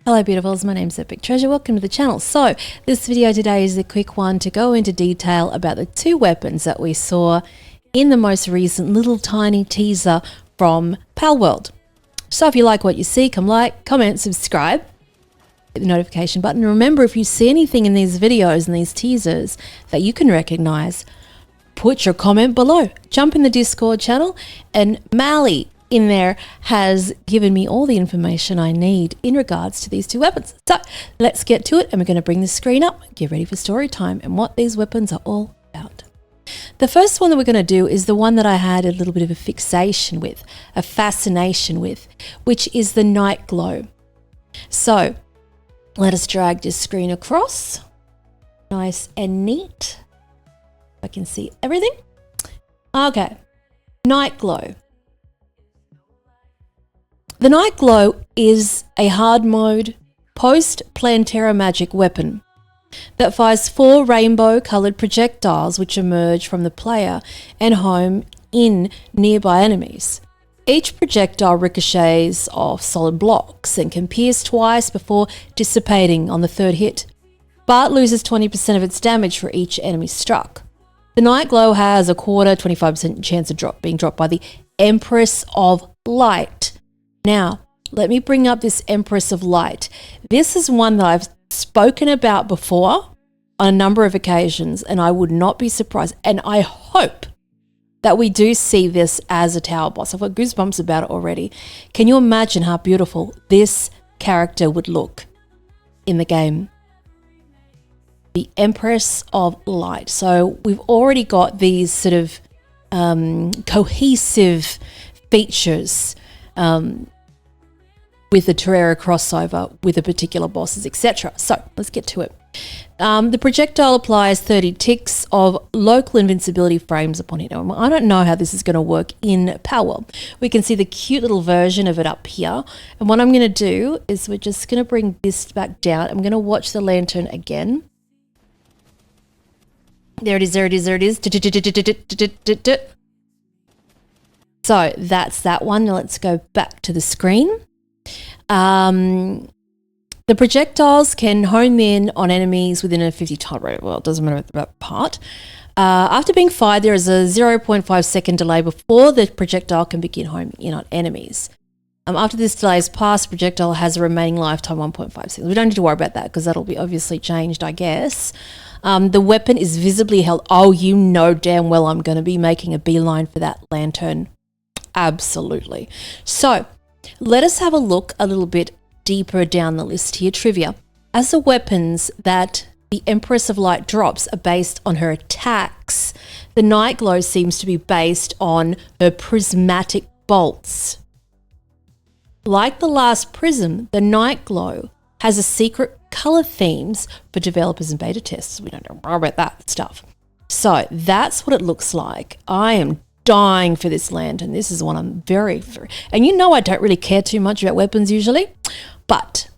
Hello beautifuls, my name's Epic Treasure. Welcome to the channel. So this video today is a quick one to go into detail about the two weapons that we saw in the most recent little tiny teaser from PALWORLD. So if you like what you see, come like, comment, subscribe, hit the notification button. And remember, if you see anything in these videos and these teasers that you can recognize, put your comment below. Jump in the Discord channel, and Mally in there has given me all the information I need in regards to these two weapons. So let's get to it, and we're going to bring the screen up, get ready for story time and what these weapons are all about. The first one that we're going to do is the one that I had a little bit of a fixation with, a fascination with, which is the Nightglow. So let us drag this screen across. Nice and neat. I can see everything. Okay, Nightglow. The Nightglow is a hard mode post-Plantera magic weapon that fires 4 rainbow-coloured projectiles which emerge from the player and home in nearby enemies. Each projectile ricochets off solid blocks and can pierce twice before dissipating on the third hit, but loses 20% of its damage for each enemy struck. The Nightglow has a 25% chance of being dropped by the Empress of Light. Now, let me bring up this Empress of Light. This is one that I've spoken about before on a number of occasions, and I would not be surprised, and I hope that we do see this as a tower boss. I've got goosebumps about it already. Can you imagine how beautiful this character would look in the game? The Empress of Light. So we've already got these sort of cohesive features with the Terrera crossover with the particular bosses, etc. So let's get to it. The projectile applies 30 ticks of local invincibility frames upon it. Now, I don't know how this is going to work in PALWORLD. We can see the cute little version of it up here. And what I'm going to do is we're just going to bring this back down. I'm going to watch the lantern again. There it is, there it is, there it is. So that's that one. Now let's go back to the screen. The projectiles can home in on enemies within a 50 tile radius. Well, it doesn't matter about that part. After being fired, there is a 0.5 second delay before the projectile can begin homing in on enemies. After this delay is passed, the projectile has a remaining lifetime 1.5 seconds. We don't need to worry about that because that'll be obviously changed, I guess. The weapon is visibly held. Oh, you know damn well I'm going to be making a beeline for that lantern. Absolutely. So let us have a look a little bit deeper down the list here. Trivia. As the weapons that the Empress of Light drops are based on her attacks, the Nightglow seems to be based on her prismatic bolts. Like the last prism, the Nightglow has a secret color themes for developers and beta testers. We don't know about that stuff. So that's what it looks like. I am dying for this lantern. This is one I'm very, and you know I don't really care too much about weapons usually, but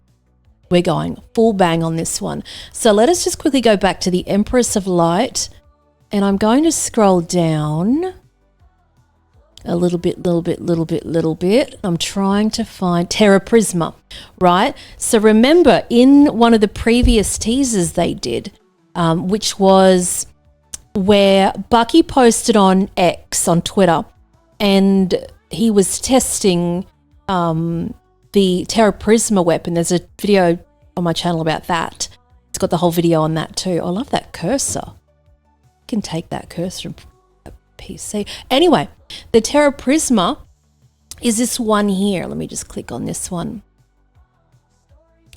we're going full bang on this one. So let us just quickly go back to the Empress of Light, and I'm going to scroll down a little bit. I'm trying to find Terra Prisma, right? So remember in one of the previous teasers they did, which was where Bucky posted on X, on Twitter, and he was testing the Terra Prisma weapon. There's a video on my channel about that. It's got the whole video on that too. I love that cursor. You can take that cursor and put a PC. Anyway, the Terra Prisma is this one here. Let me just click on this one.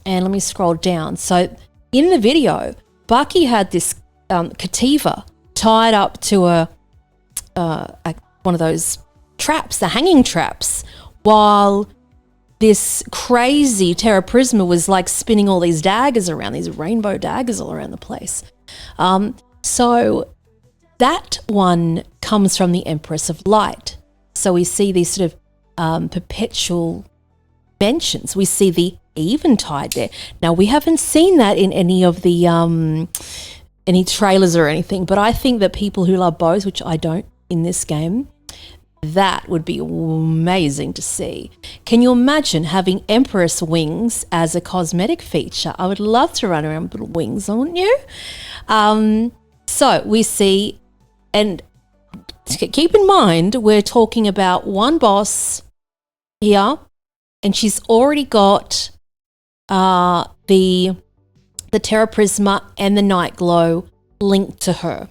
And let me scroll down. So in the video, Bucky had this Cativa tied up to one of those traps, the hanging traps, while this crazy Terra Prisma was like spinning all these daggers around, these rainbow daggers all around the place. So that one comes from the Empress of Light. So we see these sort of perpetual mentions. We see the Eventide there. Now we haven't seen that in any of the any trailers or anything, but I think that people who love bows, which I don't in this game, That would be amazing to see. Can you imagine having Empress wings as a cosmetic feature? I would love to run around with little wings, wouldn't you? So we see, and keep in mind, we're talking about one boss here, and she's already got the Terra Prisma and the Nightglow linked to her.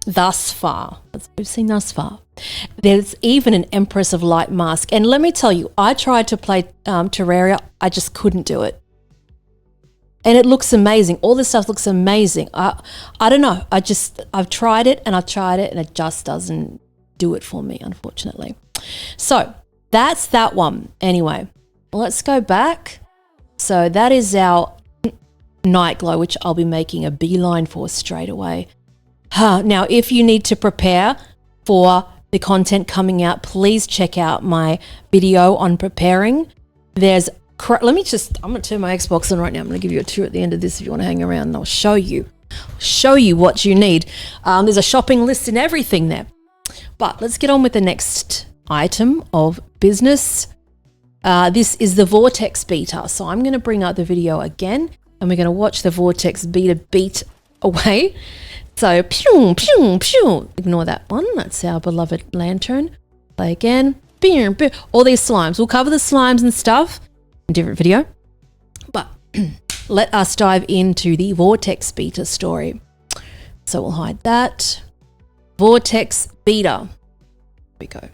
Thus far, that's what we've seen thus far. There's even an Empress of Light mask. And let me tell you, I tried to play Terraria. I just couldn't do it. And it looks amazing. All this stuff looks amazing. I don't know. I've tried it and it just doesn't do it for me, unfortunately. So that's that one. Anyway, let's go back. So that is our Nightglow, which I'll be making a beeline for straight away. Now, if you need to prepare for the content coming out, please check out my video on preparing. I'm going to turn my Xbox on right now. I'm going to give you a tour at the end of this if you want to hang around, and I'll show you what you need. There's a shopping list and everything there. But let's get on with the next item of business. This is the Vortex Beater. So I'm going to bring up the video again, and we're going to watch the Vortex Beater beat away. So, pew, pew, pew. Ignore that one. That's our beloved lantern. Play again. Pew, pew. All these slimes. We'll cover the slimes and stuff in a different video. But let us dive into the Vortex Beater story. So we'll hide that. Vortex Beater. Here we go.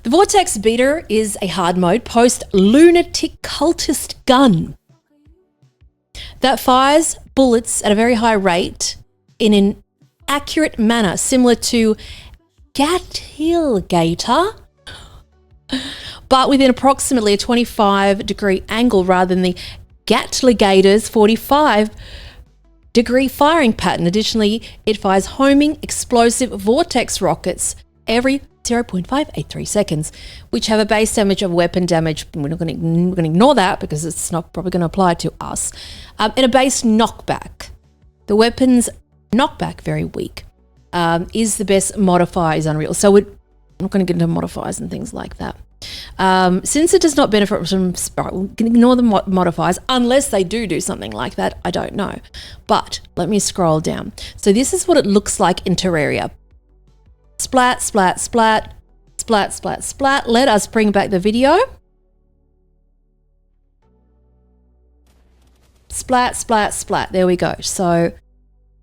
The Vortex Beater is a hard mode post-lunatic cultist gun that fires bullets at a very high rate in an accurate manner, similar to Gatilgator, but within approximately a 25-degree angle rather than the Gatligator's 45-degree firing pattern. Additionally, it fires homing explosive vortex rockets every 0.583 seconds, which have a base damage of weapon damage. We're going to ignore that because it's not probably going to apply to us. And a base knockback. The weapon's knockback, very weak, is the best modifier, is unreal. So we're not going to get into modifiers and things like that. Since it does not benefit from, we can ignore the modifiers unless they do something like that. I don't know. But let me scroll down. So this is what it looks like in Terraria. Splat, splat, splat, splat, splat, splat. Let us bring back the video. Splat, splat, splat. There we go. So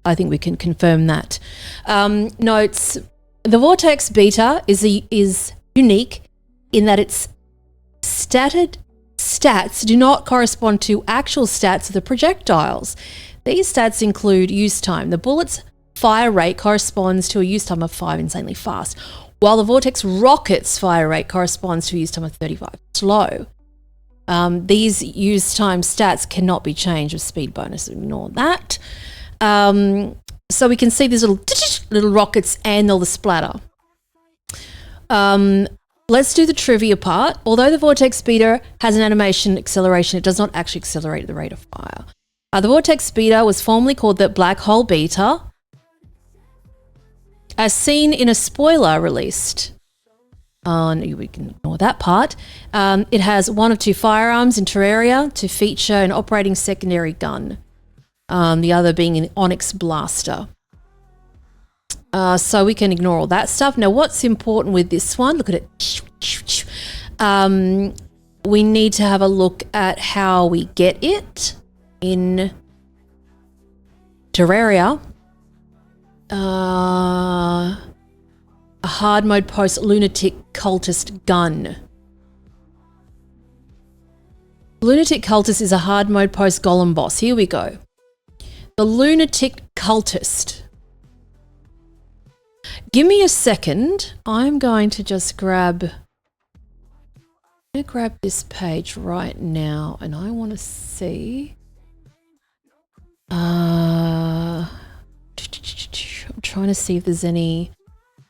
I think we can confirm that. Notes, the Vortex Beater is unique in that its stats do not correspond to actual stats of the projectiles. These stats include use time. The bullet's fire rate corresponds to a use time of 5, insanely fast, while the Vortex rocket's fire rate corresponds to a use time of 35, slow. These use time stats cannot be changed with speed bonus. Ignore that. So we can see these little rockets and all the splatter. Let's do the trivia part. Although the Vortex Beater has an animation acceleration, it does not actually accelerate at the rate of fire. The Vortex Beater was formerly called the Black Hole Beater, as seen in a spoiler released. We can ignore that part. It has 1 of 2 firearms in Terraria to feature an operating secondary gun, the other being an Onyx blaster. So we can ignore all that stuff. Now, what's important with this one? Look at it. We need to have a look at how we get it in Terraria. A hard mode post lunatic cultist gun. Lunatic cultist is a hard mode post golem boss. Here we go. The lunatic cultist. Give me a second. I'm going to just grab this page right now, and I want to see. I'm trying to see if there's any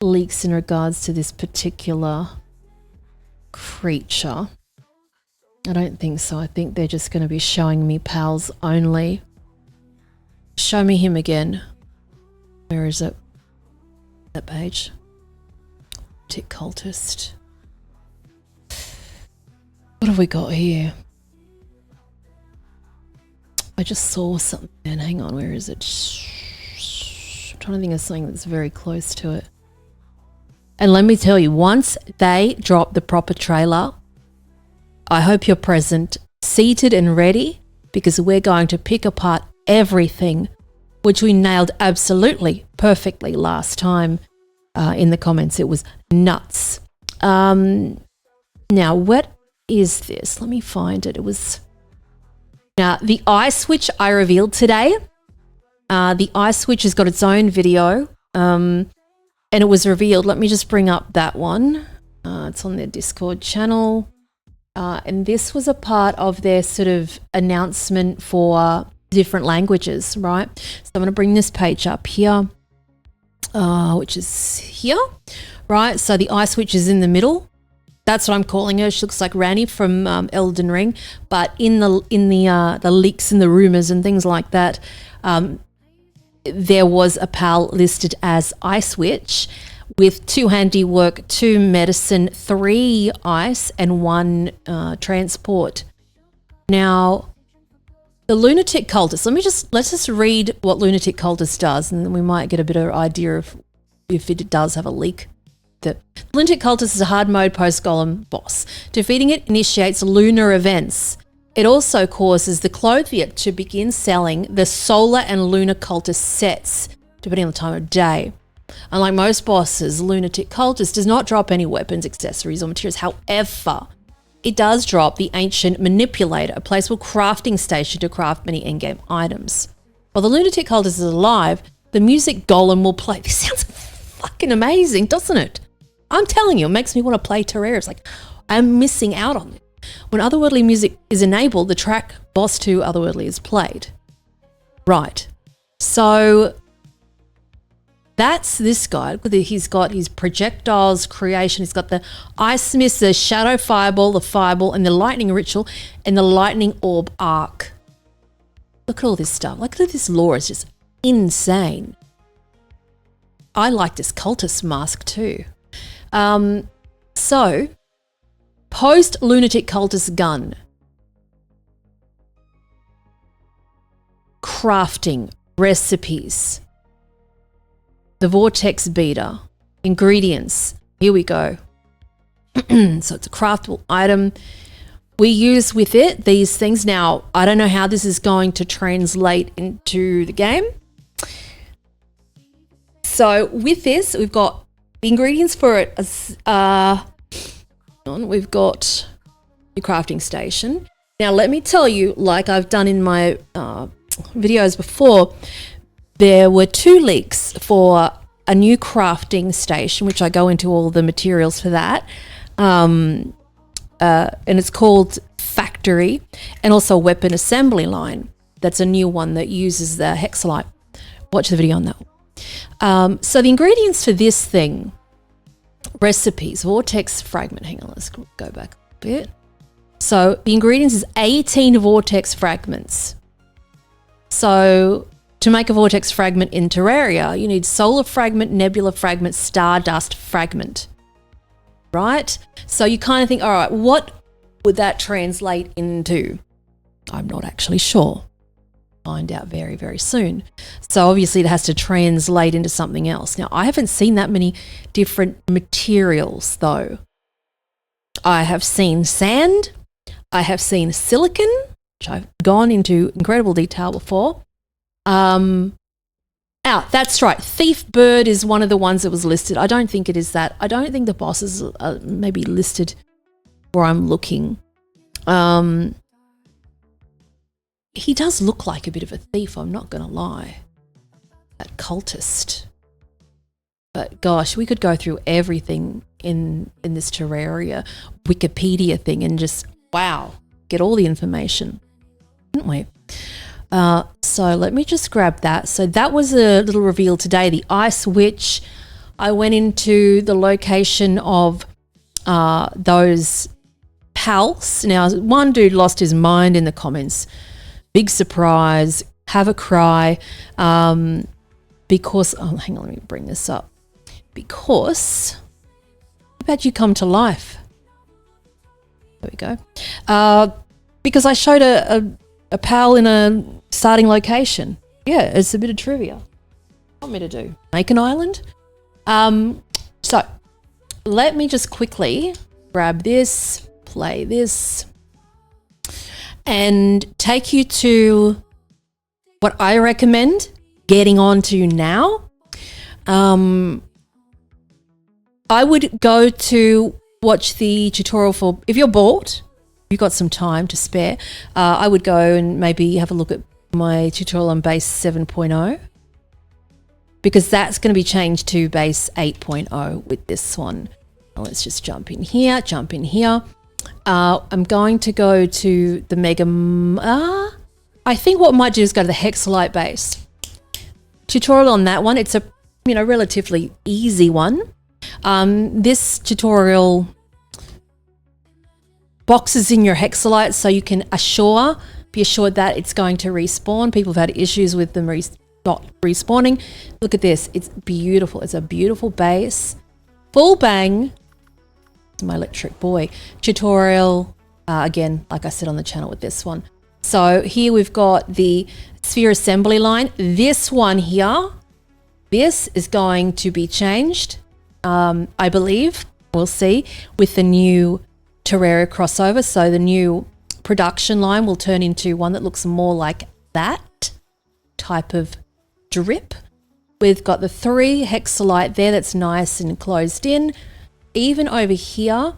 leaks in regards to this particular creature. I don't think so. I think they're just going to be showing me pals only. Show me him again. Where is it? That page. lunatic cultist. What have we got here? I just saw something. And hang on, where is it? I'm trying to think of something that's very close to it. And let me tell you, once they drop the proper trailer, I hope you're present, seated and ready, because we're going to pick apart everything, which we nailed absolutely perfectly last time in the comments. It was nuts. Now, what is this? Let me find it. It was... Now, the eye switch I revealed today. The eye switch has got its own video. And it was revealed. Let me just bring up that one. It's on their Discord channel. And this was a part of their sort of announcement for different languages, right? So I'm going to bring this page up here, which is here, right? So the eye switch is in the middle. That's what I'm calling her. She looks like Ranni from Elden Ring. But in the leaks and the rumors and things like that, there was a PAL listed as Ice Witch with 2 handiwork, 2 medicine, 3 ice, and 1 transport. Now, the lunatic cultist. Let's just read what lunatic cultist does, and then we might get a better idea of if it does have a leak. The lunatic cultist is a hard mode post golem boss. Defeating it initiates lunar events. It also causes the clothier to begin selling the solar and lunar cultist sets, depending on the time of day. Unlike most bosses, lunatic cultist does not drop any weapons, accessories, or materials. However, it does drop the ancient manipulator, a placeable crafting station to craft many endgame items. While the lunatic cultist is alive, the music golem will play. This sounds fucking amazing, doesn't it? I'm telling you, it makes me want to play Terraria. It's like, I'm missing out on it. When otherworldly music is enabled, the track Boss 2 Otherworldly is played. Right. So that's this guy. He's got his projectiles creation. He's got the Ice Smith, the Shadow Fireball, and the Lightning Ritual, and the Lightning Orb Arc. Look at all this stuff. Look at this lore. It's just insane. I like this cultist mask too. So... Post lunatic cultist gun. Crafting recipes. The vortex beater. Ingredients. Here we go. So it's a craftable item. We use with it these things. Now, I don't know how this is going to translate into the game. So with this, we've got the ingredients for it. We've got your crafting station. Now, let me tell you, like I've done in my videos before, there were 2 leaks for a new crafting station, which I go into all the materials for that. And it's called Factory, and also Weapon Assembly Line. That's a new one that uses the hexalite. Watch the video on that. So the ingredients for this thing... Recipes, vortex fragment. Hang on, let's go back a bit. So the ingredients is 18 vortex fragments. So to make a vortex fragment in Terraria, you need solar fragment, nebula fragment, stardust fragment. Right? So you kind of think, all right, what would that translate into? I'm not actually sure. Find out very, very soon. So obviously it has to translate into something else. Now, I haven't seen that many different materials though. I have seen sand. I have seen silicon, which I've gone into incredible detail before. That's right. Thief bird is one of the ones that was listed. I don't think it is that. I don't think the bosses are maybe listed where I'm looking. He does look like a bit of a thief, I'm not going to lie. That cultist. But gosh, we could go through everything in this Terraria Wikipedia thing and just, wow, get all the information, didn't we? So let me just grab that. So that was a little reveal today, the Ice Witch. I went into the location of those PALs. Now, one dude lost his mind in the comments. Big surprise, have a cry, because, oh, hang on, let me bring this up. Because about you come to life? There we go. Because I showed a PAL in a starting location. Yeah, it's a bit of trivia. What do you want me to do? Make an island? So let me just quickly grab this, play this, and take you to what I recommend getting onto now. I would go to watch the tutorial for, if you're bored, you've got some time to spare, I would go and maybe have a look at my tutorial on base 7.0, because that's going to be changed to base 8.0 with this one. Let's just jump in here, I'm going to go to the Mega, I think what I might do is go to the Hexalite base. Tutorial on that one, it's a relatively easy one. This tutorial boxes in your Hexalite so you can be assured that it's going to respawn. People have had issues with them not respawning. Look at this, it's beautiful. It's a beautiful base. Full bang. It's my electric boy. Tutorial, again, like I said on the channel with this one. So here we've got the sphere assembly line. This one here, this is going to be changed, I believe, we'll see, with the new Terraria crossover. So the new production line will turn into one that looks more like that type of drip. We've got the 3 Hexalite there that's nice and closed in. Even over here,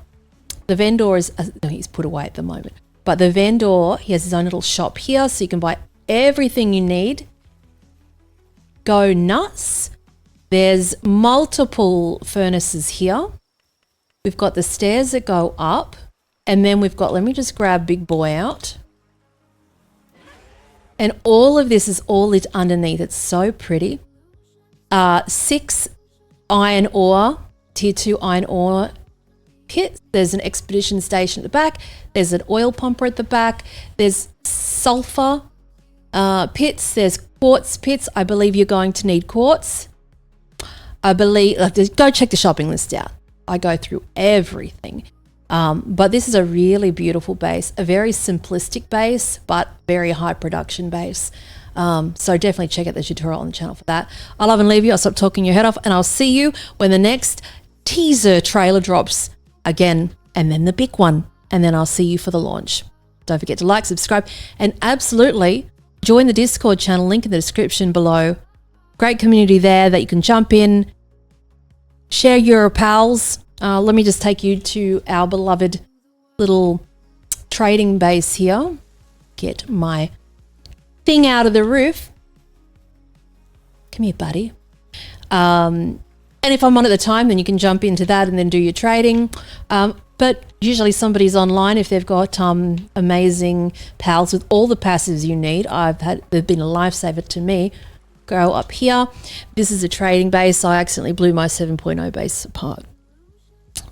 the vendor is, he's put away at the moment, but the vendor, he has his own little shop here, so you can buy everything you need. Go nuts. There's multiple furnaces here. We've got the stairs that go up, and then we've got, let me just grab Big Boy out. And all of this is all lit underneath. It's so pretty. 6 iron ore, tier 2 iron ore pits. There's an expedition station at the back. There's an oil pumper at the back. There's sulfur pits. There's quartz pits. I believe you're going to need quartz. I believe, go check the shopping list out. I go through everything. But this is a really beautiful base, a very simplistic base, but very high production base. So definitely check out the tutorial on the channel for that. I love and leave you. I'll stop talking your head off, and I'll see you when the next teaser trailer drops again, and then the big one, and then I'll see you for the launch. Don't forget to like, subscribe, and absolutely join the Discord channel, link in the description below. Great community there that you can jump in, share your pals. Let me just take you to our beloved little trading base here. Get my thing out of the roof. Come here, buddy. And if I'm on at the time, then you can jump into that and then do your trading. But usually somebody's online if they've got amazing pals with all the passives you need. They've been a lifesaver to me. Go up here. This is a trading base. I accidentally blew my 7.0 base apart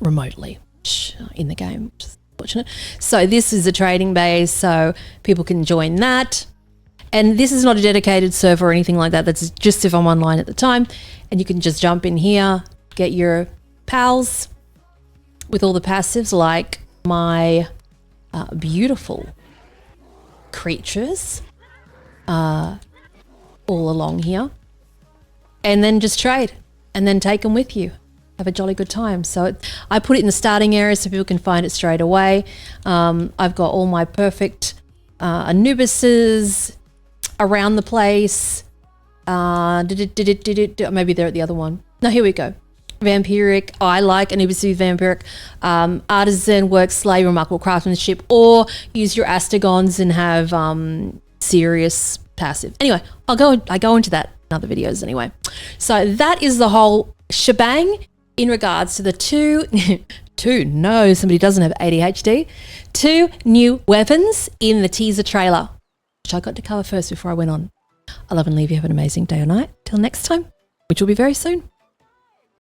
remotely in the game, which is unfortunate. So this is a trading base, so people can join that. And this is not a dedicated server or anything like that. That's just if I'm online at the time. And you can just jump in here, get your pals with all the passives, like my beautiful creatures all along here. And then just trade and then take them with you. Have a jolly good time. So I put it in the starting area so people can find it straight away. I've got all my perfect Anubises around the place. Maybe they're at the other one. No, here we go. Vampiric. I like Anubis Vampiric. Artisan, Work, Slave, Remarkable Craftsmanship, or use your Astagons and have serious passive. Anyway, I go into that in other videos anyway. So that is the whole shebang in regards to the no, somebody doesn't have ADHD, 2 new weapons in the teaser trailer, which I got to cover first before I went on. I love and leave you. Have an amazing day or night. Till next time, which will be very soon.